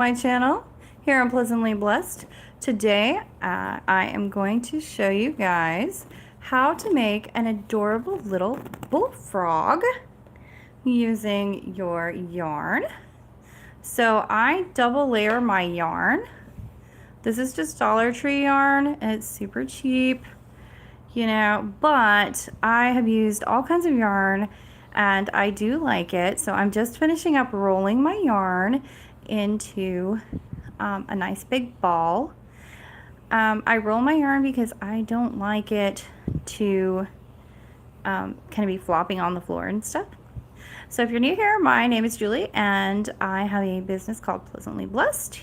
My channel here on Pleasantly Blessed. Today I am going to show you guys how to make an adorable little bullfrog using your yarn. So I double layer my yarn. This is just Dollar Tree yarn and it's super cheap, you know, but I have used all kinds of yarn and I do like it. So I'm just finishing up rolling my yarn into a nice big ball. I roll my yarn because I don't like it to kind of be flopping on the floor and stuff. So if you're new here, my name is Julie and I have a business called Pleasantly Blessed,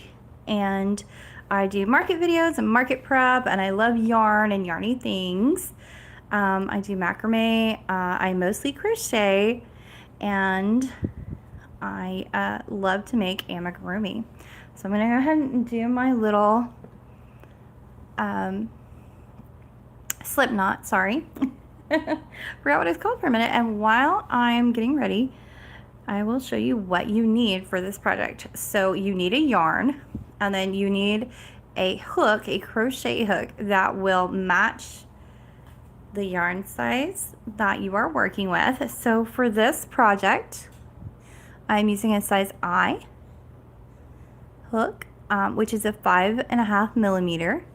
and I do market videos and market prep, and I love yarn and yarny things. I do macrame, I mostly crochet, and I love to make amigurumi. So I'm going to go ahead and do my little slip knot, sorry. Forgot what it's called for a minute. And while I'm getting ready, I will show you what you need for this project. So you need a yarn, and then you need a hook, a crochet hook that will match the yarn size that you are working with. So for this project, I'm using a size I hook, which is a 5.5 millimeter.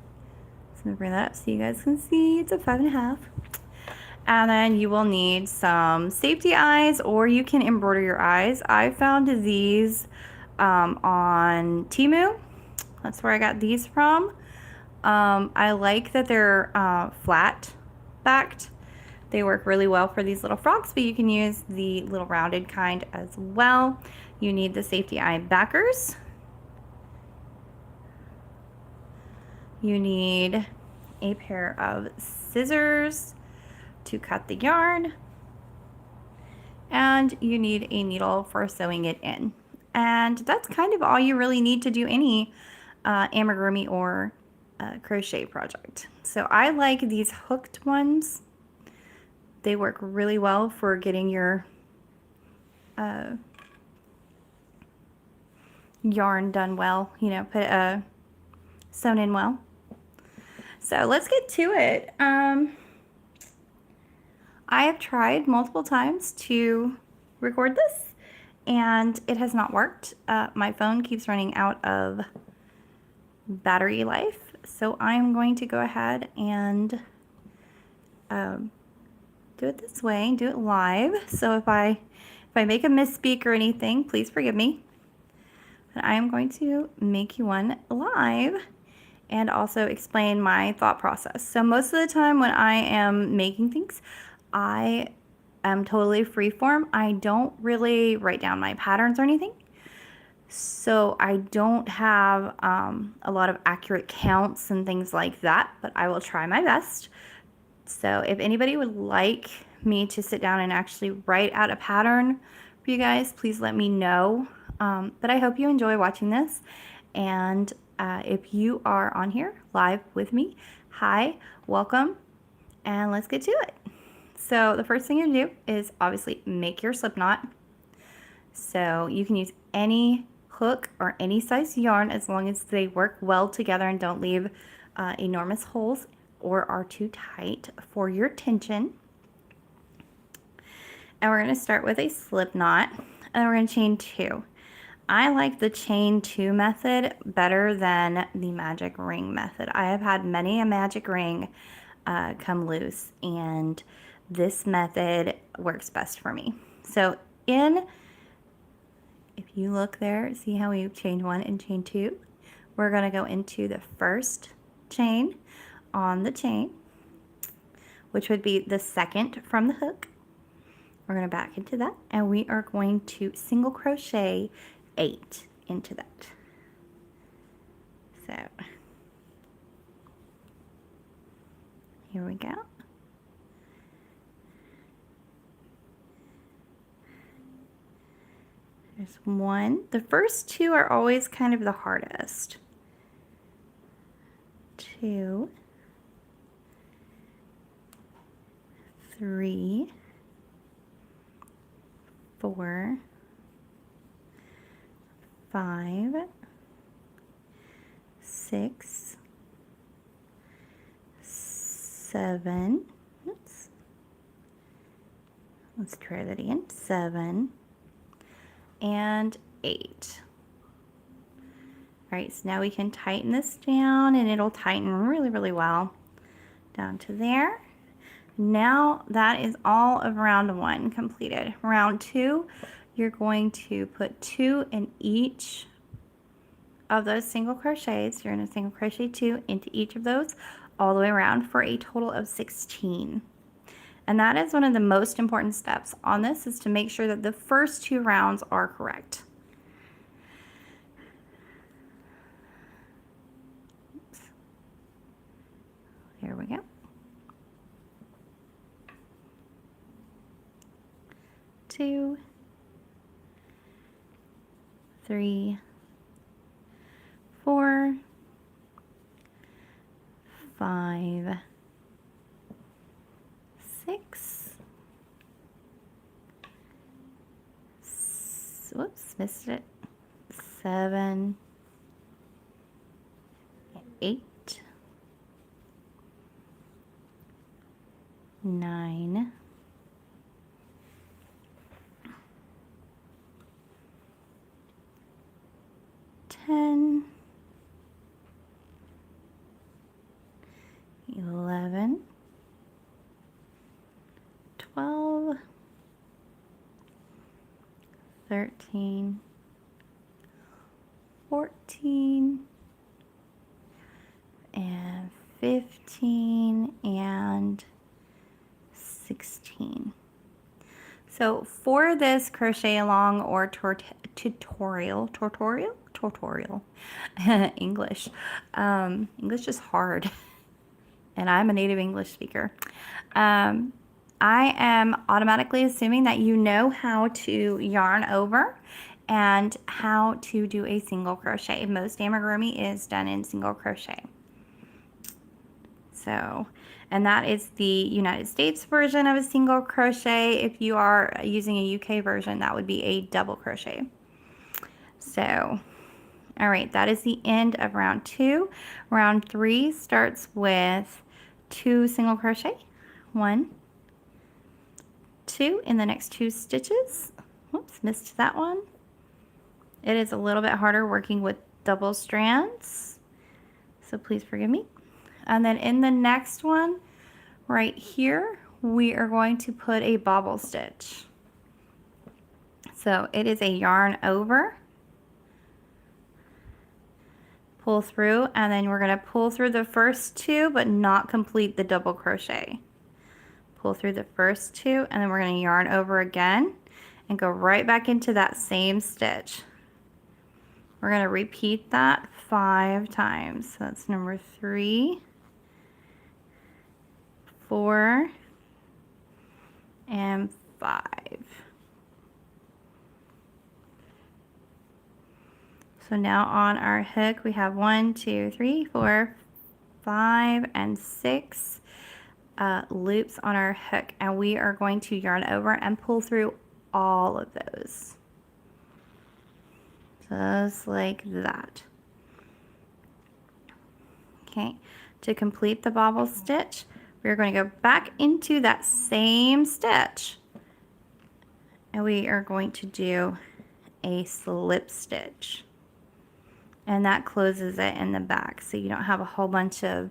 So I'm gonna bring that up so you guys can see it's a 5.5. And then you will need some safety eyes, or you can embroider your eyes. I found these on Temu. That's where I got these from. I like that they're flat backed. They work really well for these little frogs, but you can use the little rounded kind as well. You need the safety eye backers. You need a pair of scissors to cut the yarn, and you need a needle for sewing it in. And that's kind of all you really need to do any amigurumi or crochet project. So I like these hooked ones. They work really well for getting your yarn done well, you know, sewn in well. So let's get to it. I have tried multiple times to record this and it has not worked. My phone keeps running out of battery life, so I'm going to go ahead and do it this way, do it live. So if I make a misspeak or anything, please forgive me. But I am going to make you one live and also explain my thought process. So most of the time when I am making things, I am totally freeform. I don't really write down my patterns or anything. So I don't have a lot of accurate counts and things like that, but I will try my best. So if anybody would like me to sit down and actually write out a pattern for you guys, please let me know. But I hope you enjoy watching this. And if you are on here live with me, hi, welcome, and let's get to it. So the first thing you do is obviously make your slip knot. So you can use any hook or any size yarn as long as they work well together and don't leave enormous holes or are too tight for your tension. And we're going to start with a slip knot, and we're going to chain 2. I like the chain 2 method better than the magic ring method. I have had many a magic ring come loose, and this method works best for me. So if you look there, see how we chain 1 and chain 2? We're going to go into the first chain on the chain, which would be the second from the hook. We're going to back into that, and we are going to single crochet 8 into that. So here we go. There's 1. The first 2 are always kind of the hardest. 2, 3, 4, 5, 6, 7, oops, let's try that again, 7, and 8. All right, so now we can tighten this down and it'll tighten really, really well down to there. Now that is all of round 1 completed. Round 2, you're going to put 2 in each of those single crochets. You're going to single crochet 2 into each of those all the way around for a total of 16. And that is one of the most important steps on this, is to make sure that the first 2 rounds are correct. Oops. There we go. 2, 3, 4, 5, 6, whoops, missed it, 7, 8, 9, 10, 11, 12, 13, 14, and 15, and 16. So for this crochet along or tutorial, English. English is hard, and I'm a native English speaker. I am automatically assuming that you know how to yarn over and how to do a single crochet. Most amigurumi is done in single crochet. So, and that is the United States version of a single crochet. If you are using a UK version, that would be a double crochet. So, all right, that is the end of round 2. Round 3 starts with 2 single crochet, 1, 2 in the next 2 stitches. Whoops, missed that one. It is a little bit harder working with double strands, so please forgive me. And then in the next one, right here, we are going to put a bobble stitch. So it is a yarn over, pull through, and then we're going to pull through the first 2 but not complete the double crochet. Pull through the first 2, and then we're going to yarn over again and go right back into that same stitch. We're going to repeat that 5 times. So that's number 3, 4, and 5. So now on our hook we have 1, 2, 3, 4, 5, and 6 loops on our hook, and we are going to yarn over and pull through all of those. Just like that. Okay, to complete the bobble stitch, we're going to go back into that same stitch, and we are going to do a slip stitch, and that closes it in the back, so you don't have a whole bunch of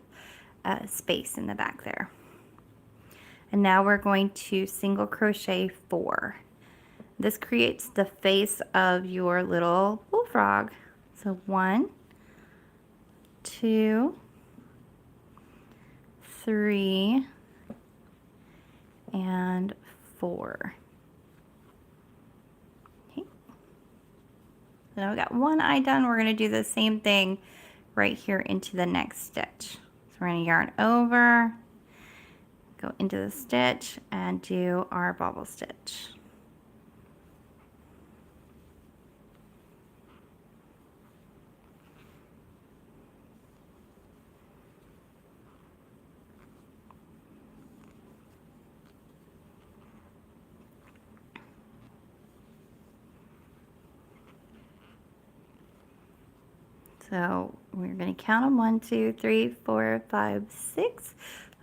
space in the back there. And now we're going to single crochet 4. This creates the face of your little bullfrog. So 1, 2, 3, and 4. Okay. So now we got one eye done. We're going to do the same thing right here into the next stitch. So we're going to yarn over, go into the stitch, and do our bobble stitch. So we're going to count them 1, 2, 3, 4, 5, 6.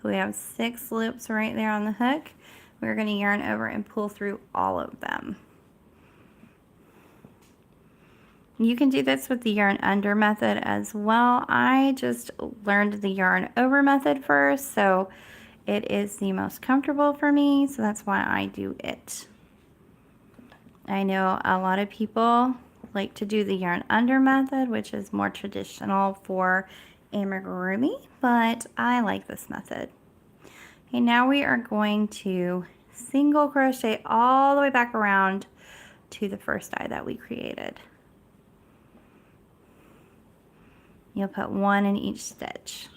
We have 6 loops right there on the hook. We're going to yarn over and pull through all of them. You can do this with the yarn under method as well. I just learned the yarn over method first, so it is the most comfortable for me, so that's why I do it. I know a lot of people like to do the yarn under method, which is more traditional for amigurumi, but I like this method. Okay, now we are going to single crochet all the way back around to the first eye that we created. You'll put 1 in each stitch.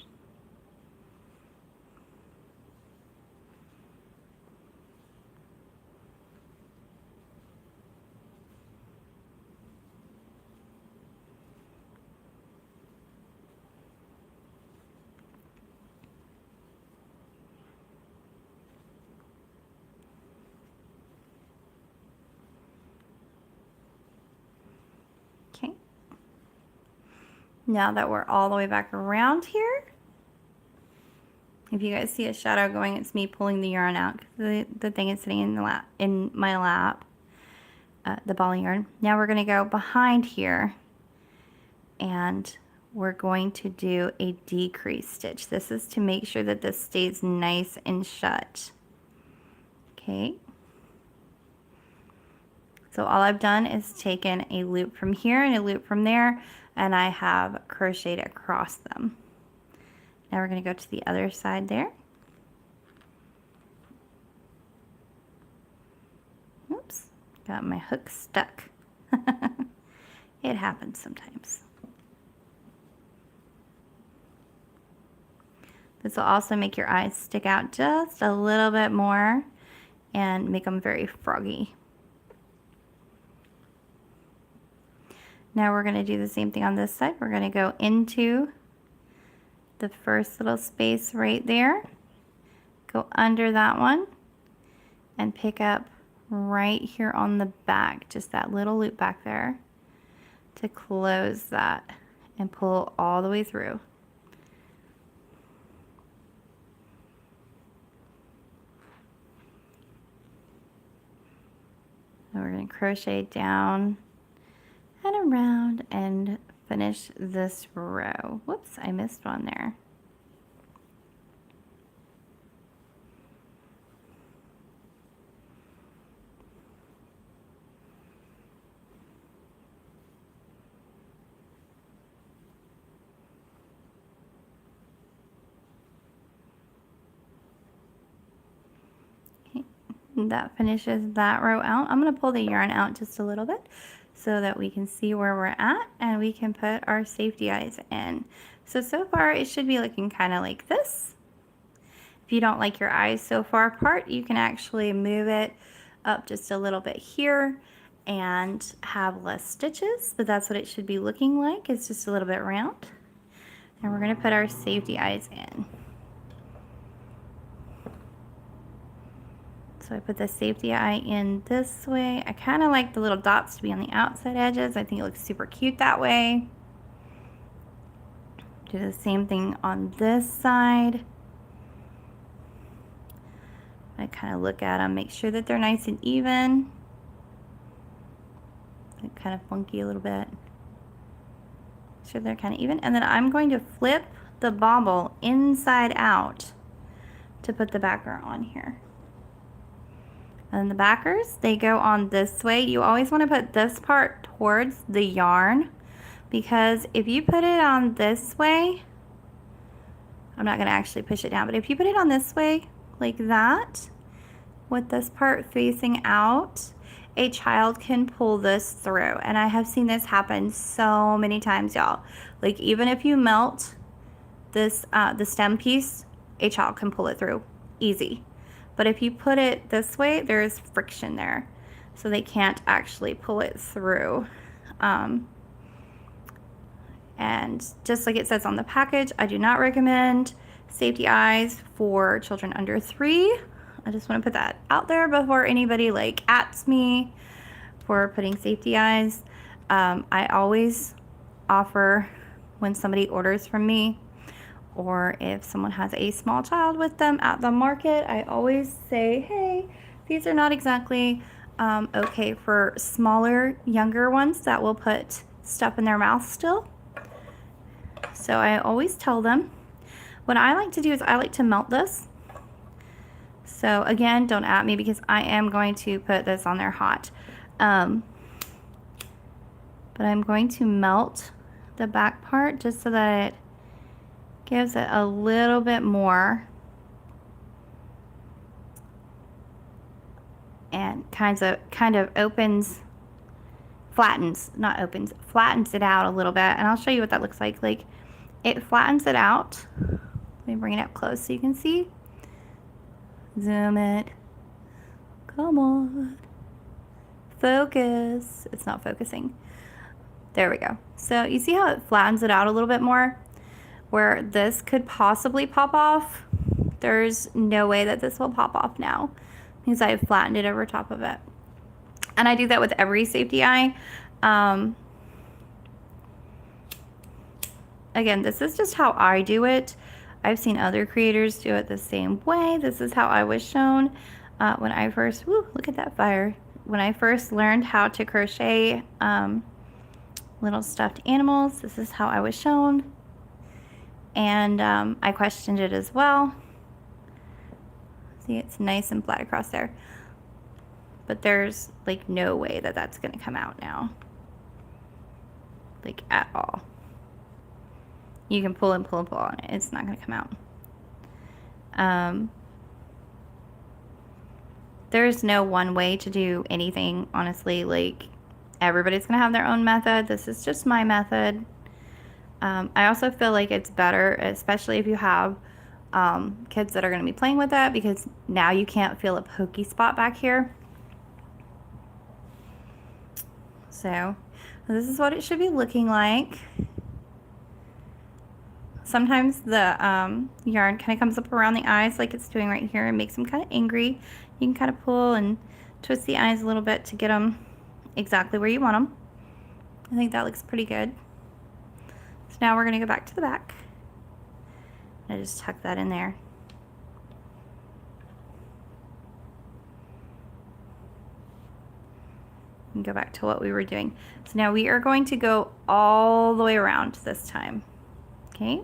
Okay. Now that we're all the way back around here, if you guys see a shadow going, it's me pulling the yarn out. The thing is sitting in my lap, the ball yarn. Now we're going to go behind here, and we're going to do a decrease stitch. This is to make sure that this stays nice and shut. Okay. So all I've done is taken a loop from here and a loop from there, and I have crocheted across them. Now we're going to go to the other side there. Oops, got my hook stuck. It happens sometimes. This will also make your eyes stick out just a little bit more and make them very froggy. Now we're going to do the same thing on this side. We're going to go into the first little space right there, go under that one, and pick up right here on the back, just that little loop back there, to close that and pull all the way through. And we're going to crochet down and around and finish this row. Whoops, I missed one there. Okay, that finishes that row out. I'm going to pull the yarn out just a little bit so that we can see where we're at, and we can put our safety eyes in. So far it should be looking kind of like this. If you don't like your eyes so far apart, you can actually move it up just a little bit here and have less stitches, but that's what it should be looking like. It's just a little bit round. And we're going to put our safety eyes in. So I put the safety eye in this way. I kind of like the little dots to be on the outside edges. I think it looks super cute that way. Do the same thing on this side. I kind of look at them, make sure that they're nice and even. They're kind of funky a little bit. Make sure they're kind of even. And then I'm going to flip the bobble inside out to put the backer on here. And the backers, they go on this way. You always want to put this part towards the yarn, because if you put it on this way, I'm not going to actually push it down, but if you put it on this way, like that, with this part facing out, a child can pull this through. And I have seen this happen so many times, y'all. Like, even if you melt this, the stem piece, a child can pull it through, easy. But if you put it this way, there's friction there, so they can't actually pull it through. And just like it says on the package, I do not recommend safety eyes for children under 3. I just want to put that out there before anybody like ats me for putting safety eyes. I always offer when somebody orders from me, or if someone has a small child with them at the market, I always say, hey, these are not exactly okay for smaller, younger ones that will put stuff in their mouth still. So I always tell them. What I like to do is I like to melt this. So again, don't at me because I am going to put this on there hot. But I'm going to melt the back part just so that it gives it a little bit more and kind of opens, flattens, not opens, flattens it out a little bit. And I'll show you what that looks like. Like, it flattens it out. Let me bring it up close so you can see. Zoom it. Come on. Focus. It's not focusing. There we go. So you see how it flattens it out a little bit more? Where this could possibly pop off, there's no way that this will pop off now because I've flattened it over top of it. And I do that with every safety eye. Again, this is just how I do it. I've seen other creators do it the same way. This is how I was shown when I first, woo, look at that fire. When I first learned how to crochet little stuffed animals, this is how I was shown. And I questioned it as well. See, it's nice and flat across there. But there's like no way that that's gonna come out now. Like at all. You can pull and pull and pull on it. It's not gonna come out. There's no one way to do anything, honestly. Like, everybody's gonna have their own method. This is just my method. I also feel like it's better, especially if you have kids that are going to be playing with that, because now you can't feel a pokey spot back here. So this is what it should be looking like. Sometimes the yarn kind of comes up around the eyes like it's doing right here and makes them kind of angry. You can kind of pull and twist the eyes a little bit to get them exactly where you want them. I think that looks pretty good. So now we're going to go back to the back. I just tuck that in there. And go back to what we were doing. So now we are going to go all the way around this time. Okay?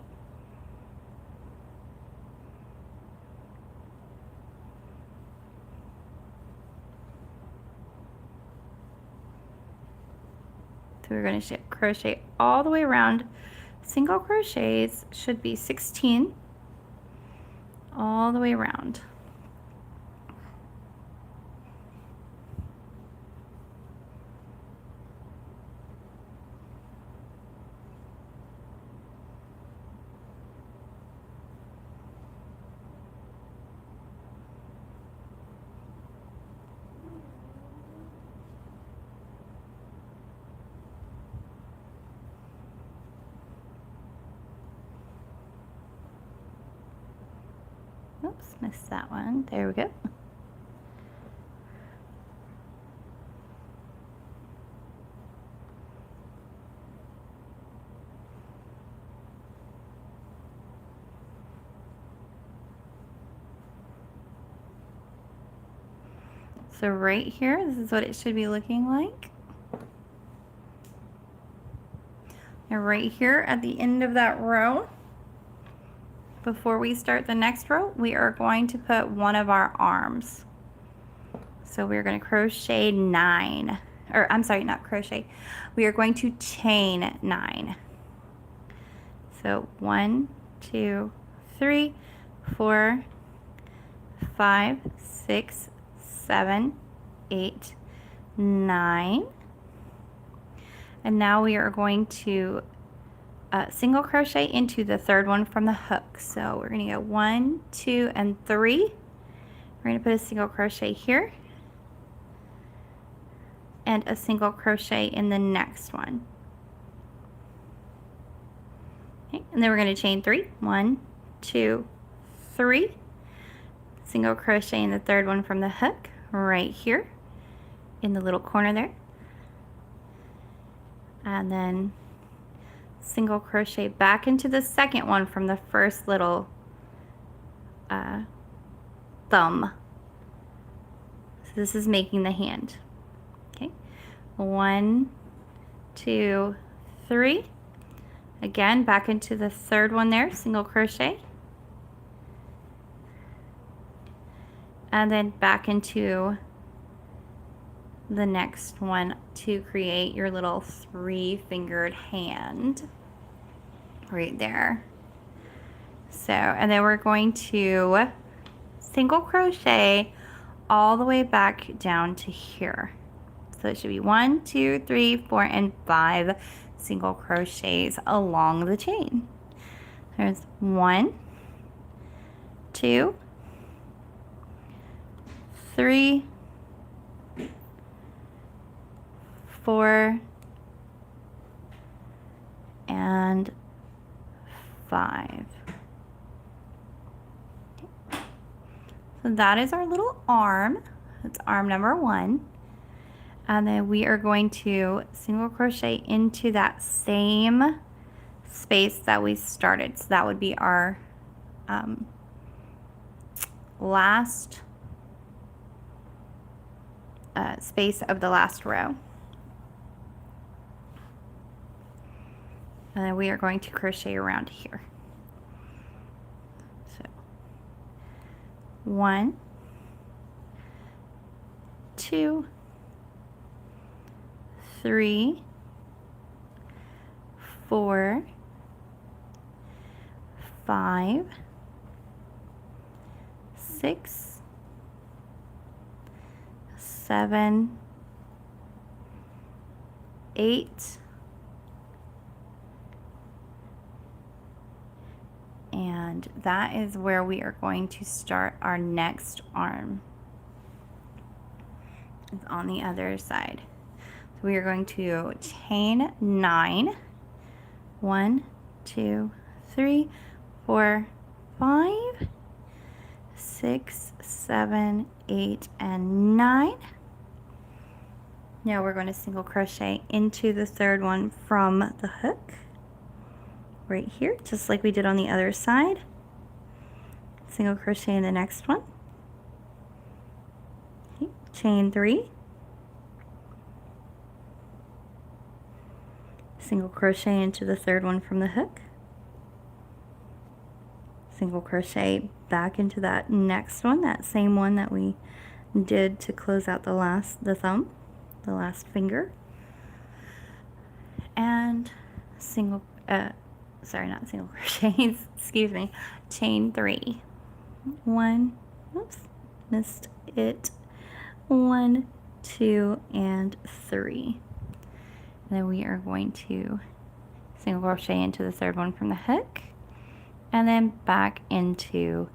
So we're going to crochet all the way around. Single crochets should be 16 all the way around. Oops, missed that one. There we go. So right here, this is what it should be looking like. And right here at the end of that row, before we start the next row, we are going to put one of our arms. So we're going to crochet 9, or I'm sorry, not crochet. We are going to chain 9. So 1, 2, 3, 4, 5, 6, 7, 8, 9. And now we are going to single crochet into the third one from the hook. So we're going to go 1, 2, and 3. We're going to put a single crochet here and a single crochet in the next one. Okay, and then we're going to chain 3. 1, 2, 3. Single crochet in the third one from the hook right here in the little corner there. And then single crochet back into the second one from the first little thumb. So this is making the hand. Okay, 1, 2, 3. Again, back into the third one there, single crochet. And then back into the next one to create your little 3-fingered hand right there. So, and then we're going to single crochet all the way back down to here. So it should be 1, 2, 3, 4, and 5 single crochets along the chain. There's 1, 2, 3, 4, and 5. So that is our little arm. That's arm number 1. And then we are going to single crochet into that same space that we started. So that would be our last space of the last row. And then we are going to crochet around here. So 1, 2, 3, 4, 5, 6, 7, 8, and that is where we are going to start our next arm. It's on the other side. So we are going to chain 9. 1, 2, 3, 4, 5, 6, 7, 8, and 9. Now we're going to single crochet into the third one from the hook right here, just like we did on the other side. Single crochet in the next one. Okay, chain 3. Single crochet into the third one from the hook. Single crochet back into that next one, that same one that we did to close out the last finger. And single sorry, not single crochets, excuse me, chain 3. 1, oops, missed it. 1, 2, and 3. Then we are going to single crochet into the third one from the hook, and then back into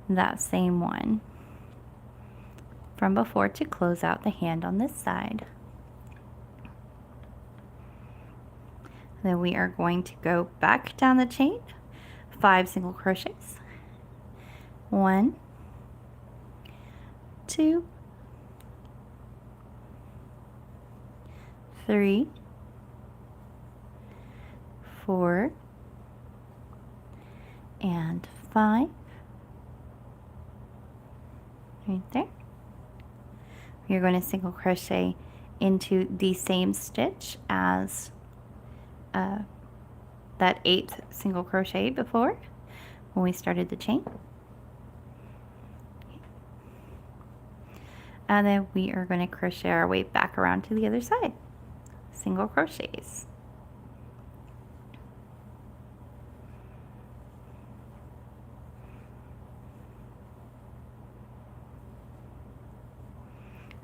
that same one from before to close out the hand on this side. Then we are going to go back down the chain, 5 single crochets. 1, 2, 3, 4, and 5. Right there. You're going to single crochet into the same stitch as that 8th single crochet before when we started the chain. And then we are going to crochet our way back around to the other side. Single crochets.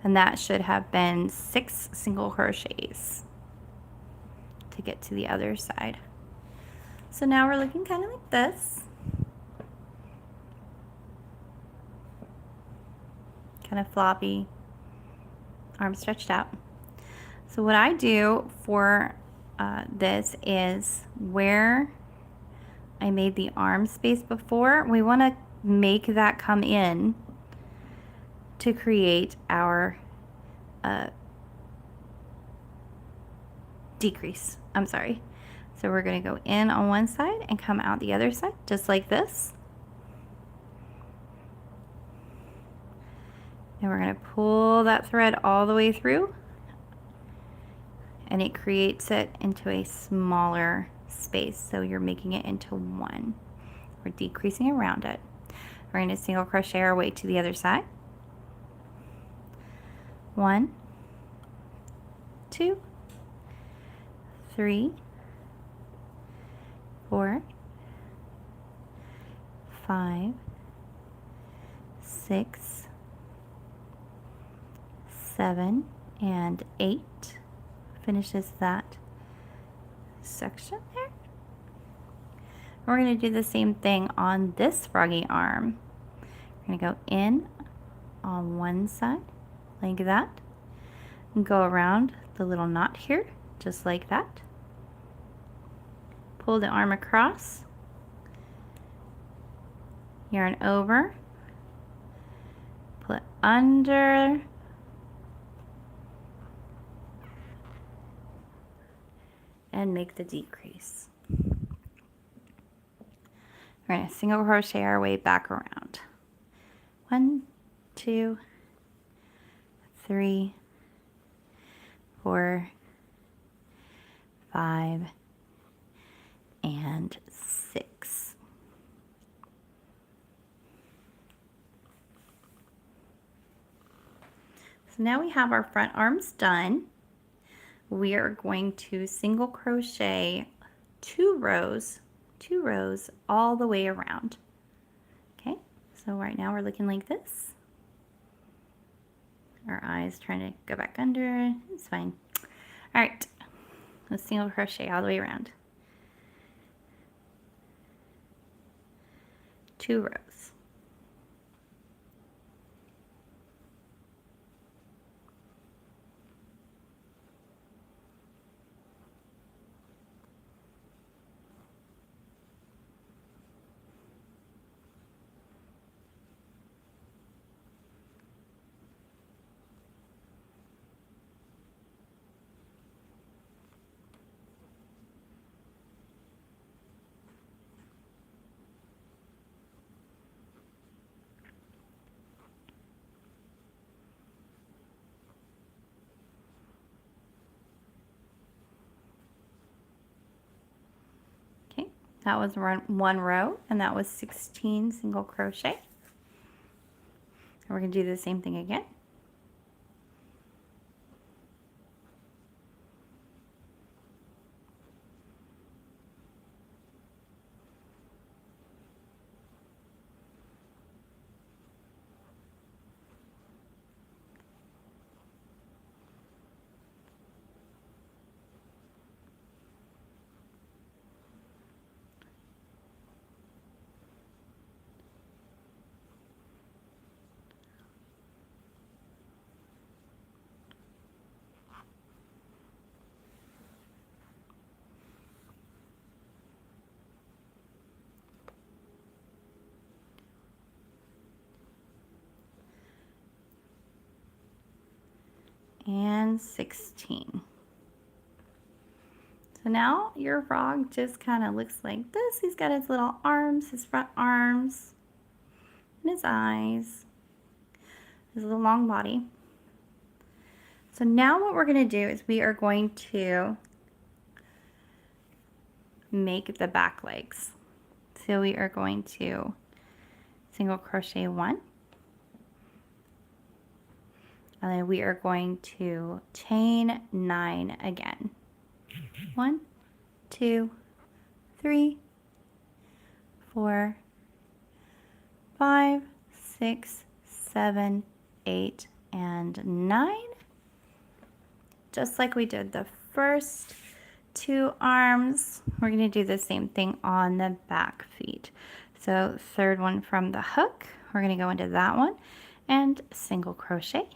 And that should have been 6 single crochets to get to the other side. So now we're looking kind of like this. Kind of floppy, arms stretched out. So what I do for this is where I made the arm space before, we want to make that come in to create our decrease. I'm sorry. So we're going to go in on one side and come out the other side, just like this. And we're going to pull that thread all the way through, and it creates it into a smaller space. So you're making it into one. We're decreasing around it. We're going to single crochet our way to the other side. 1, 2, 3, 4, 5, 6, 7, and 8. Finishes that section there. We're going to do the same thing on this froggy arm. We're going to go in on one side like that and go around the little knot here just like that. Pull the arm across, yarn over, pull it under, and make the decrease. We're going to single crochet our way back around. 1, 2, 3, 4, 5, and 6. So now we have our front arms done. We are going to single crochet 2 rows all the way around. Okay, so right now we're looking like this. Our eyes trying to go back under, it's fine. All right, let's single crochet all the way around. 2 rows. That was 1 row, and that was 16 single crochet. And we're going to do the same thing again. And 16. So now your frog just kind of looks like this. He's got his little arms, his front arms, and his eyes, his little long body. So now what we're going to do is we are going to make the back legs. So we are going to single crochet 1. And then we are going to chain 9 again. 1, 2, 3, 4, 5, 6, 7, 8, and 9. Just like we did the first 2 arms, we're going to do the same thing on the back feet. So third one from the hook, we're going to go into that one and single crochet.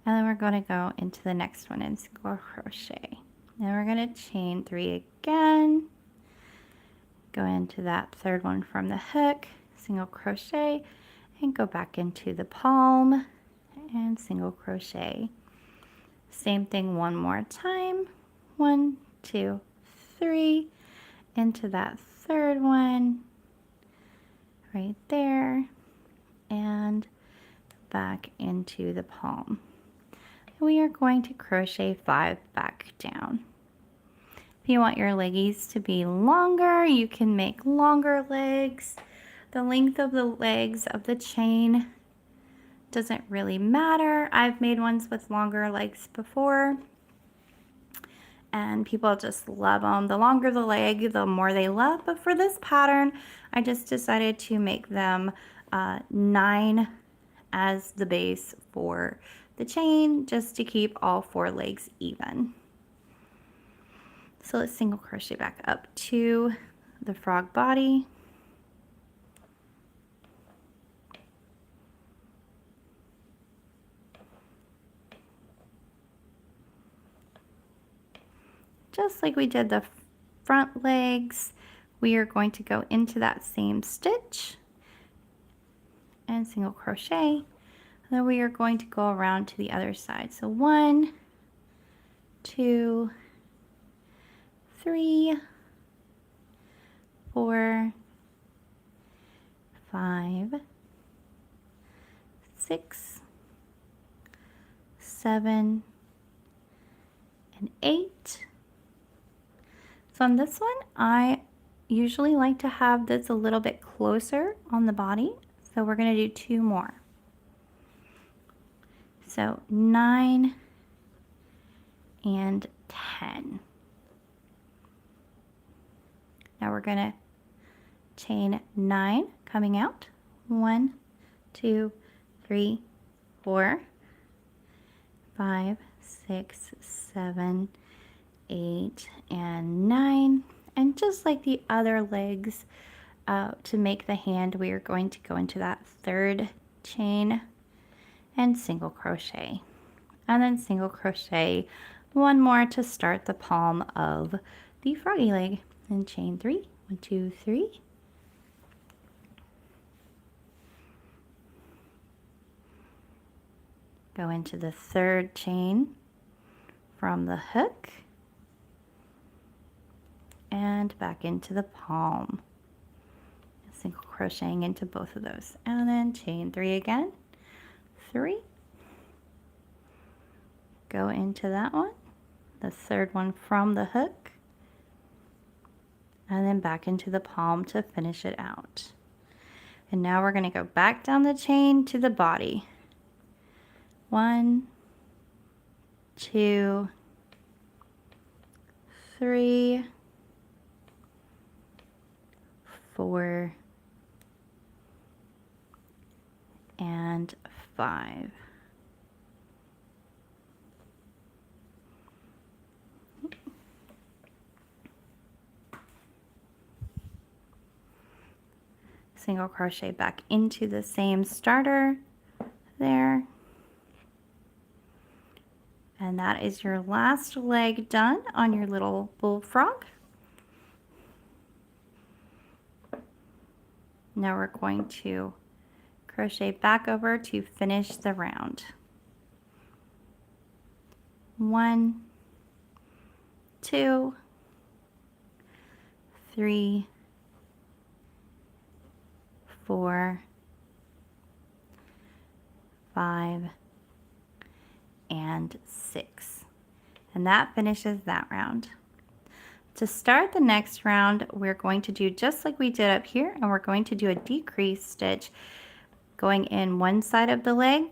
And then we're going to go into the next one and single crochet. Then we're going to chain 3 again. Go into that third one from the hook, single crochet, and go back into the palm and single crochet. Same thing one more time. 1, 2, 3, into that third one, right there, and back into the palm. We are going to crochet 5 back down. If you want your leggies to be longer, you can make longer legs. The length of the legs of the chain doesn't really matter. I've made ones with longer legs before, and people just love them. The longer the leg, the more they love. But for this pattern, I just decided to make them 9 as the base for the chain, just to keep all 4 legs even. So let's single crochet back up to the frog body. Just like we did the front legs, we are going to go into that same stitch and single crochet. And then we are going to go around to the other side. So 1, 2, 3, 4, 5, 6, 7, and 8. So on this one, I usually like to have this a little bit closer on the body. So we're going to do 2 more. So 9 and 10. Now we're going to chain 9 coming out. 1, 2, 3, 4, 5, 6, 7, 8, and 9. And just like the other legs, to make the hand, we are going to go into that third chain and single crochet, and then single crochet 1 more to start the palm of the froggy leg, and chain 3. 1, 2, 3. Go into the third chain from the hook and back into the palm, single crocheting into both of those, and then chain 3 again. 3, go into that one, the third one from the hook, and then back into the palm to finish it out. And now we're going to go back down the chain to the body. 1, 2, 3, 4, and 5. Single crochet back into the same starter there. And that is your last leg done on your little bullfrog. Now we're going to crochet back over to finish the round. 1, 2, 3, 4, 5, and 6. And that finishes that round. To start the next round, we're going to do just like we did up here, and we're going to do a decrease stitch going in one side of the leg,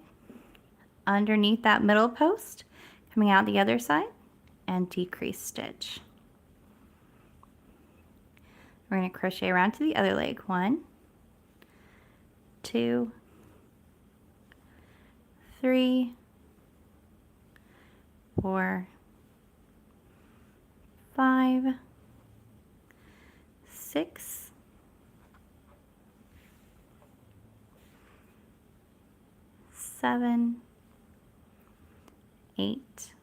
underneath that middle post, coming out the other side, and decrease stitch. We're going to crochet around to the other leg. 1, 2, 3, 4, 5, 6, 7, 8,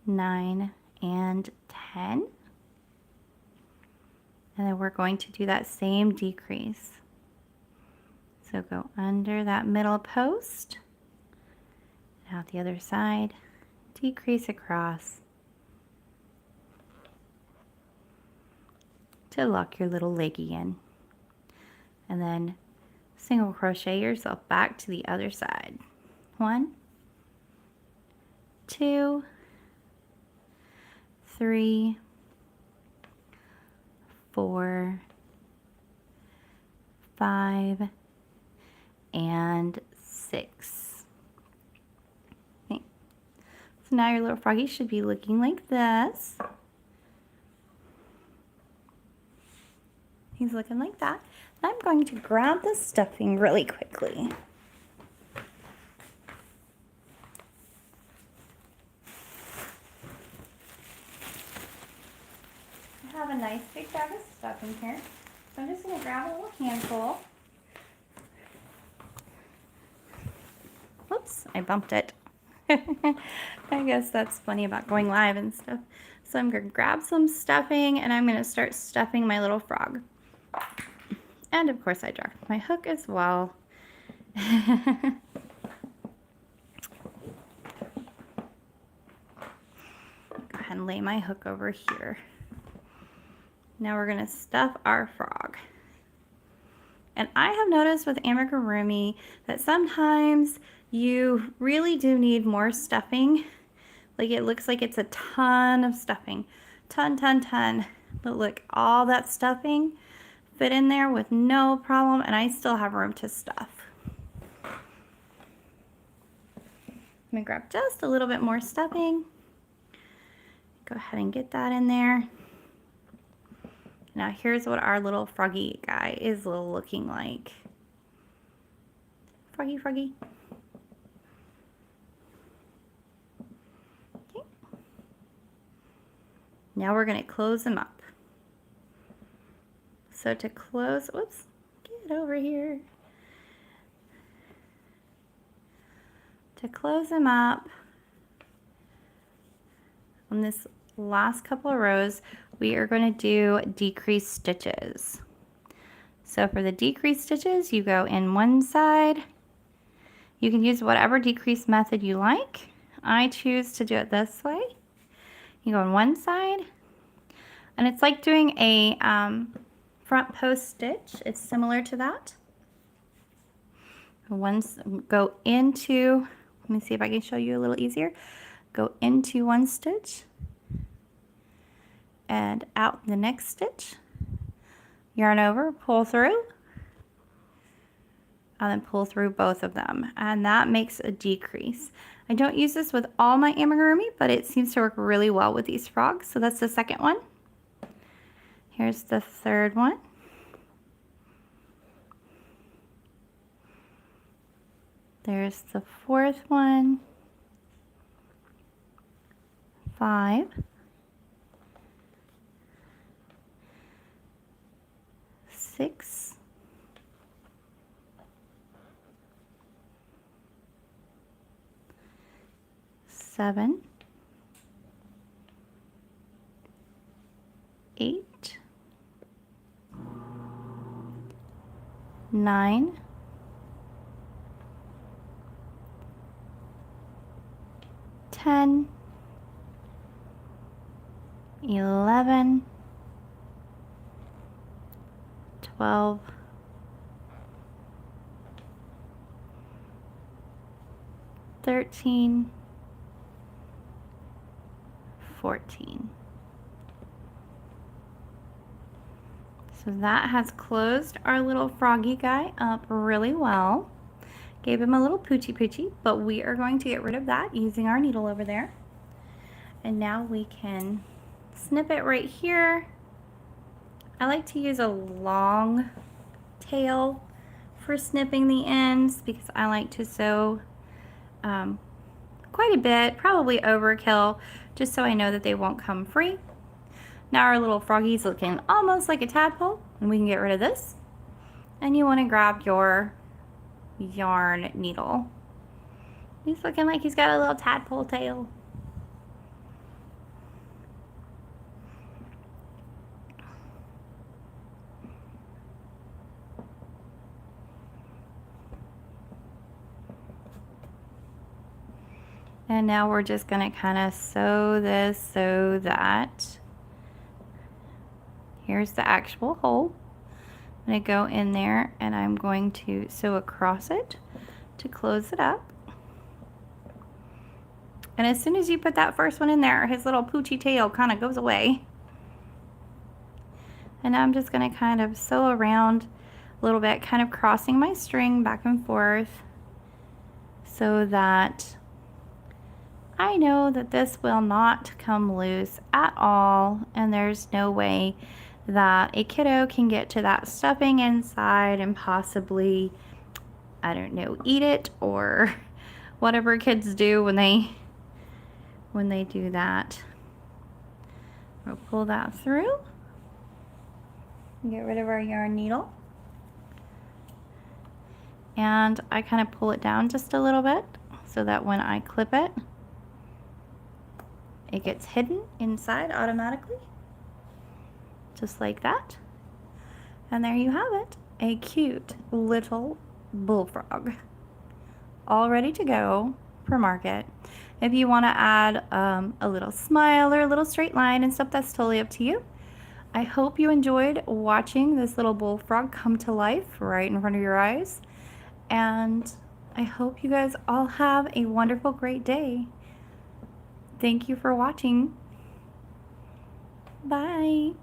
9, and 10. And then we're going to do that same decrease. So go under that middle post, out the other side, decrease across, to lock your little leggy in. And then single crochet yourself back to the other side. 1, 2, 3, 4, 5, and 6. Okay. So now your little froggy should be looking like this. He's looking like that. And I'm going to grab the stuffing really quickly. I have a nice big bag of stuffing here. So I'm just going to grab a little handful. Whoops, I bumped it. I guess that's funny about going live and stuff. So I'm going to grab some stuffing and I'm going to start stuffing my little frog. And of course I dropped my hook as well. Go ahead and lay my hook over here. Now we're going to stuff our frog. And I have noticed with amigurumi that sometimes you really do need more stuffing. Like it looks like it's a ton of stuffing. Ton. But look, all that stuffing fit in there with no problem, and I still have room to stuff. I'm gonna grab just a little bit more stuffing. Go ahead and get that in there. Now here's what our little froggy guy is looking like. Froggy. Okay. Now we're gonna close him up. So to close, whoops, get over here. To close him up on this last couple of rows, we are going to do decrease stitches. So for the decrease stitches, you go in one side. You can use whatever decrease method you like. I choose to do it this way. You go on one side, and it's like doing a front post stitch. It's similar to that. Once go into, let me see if I can show you a little easier. Go into one stitch and out the next stitch. Yarn over, pull through, and then pull through both of them. And that makes a decrease. I don't use this with all my amigurumi, but it seems to work really well with these frogs. So that's the second one. Here's the third one. There's the fourth one. 5. 6. 7. 8. 9. 10. 11. 12. 13. 14. So that has closed our little froggy guy up really well. Gave him a little poochie, but we are going to get rid of that using our needle over there. And now we can snip it right here. I like to use a long tail for snipping the ends because I like to sew quite a bit, probably overkill, just so I know that they won't come free. Now our little froggy's looking almost like a tadpole, and we can get rid of this. And you want to grab your yarn needle. He's looking like he's got a little tadpole tail. And now we're just going to kind of sew this so that Here's the actual hole. I'm going to go in there and I'm going to sew across it to close it up. And as soon as you put that first one in there, his little poochy tail kind of goes away. And I'm just going to kind of sew around a little bit, kind of crossing my string back and forth so that I know that this will not come loose at all, and there's no way that a kiddo can get to that stuffing inside and possibly, I don't know, eat it or whatever kids do when they do that. We'll pull that through. Get rid of our yarn needle. And I kind of pull it down just a little bit so that when I clip it, it gets hidden inside automatically. Just like that. And there you have it. A cute little bullfrog. All ready to go for market. If you want to add a little smile or a little straight line and stuff, that's totally up to you. I hope you enjoyed watching this little bullfrog come to life right in front of your eyes. And I hope you guys all have a wonderful, great day. Thank you for watching. Bye.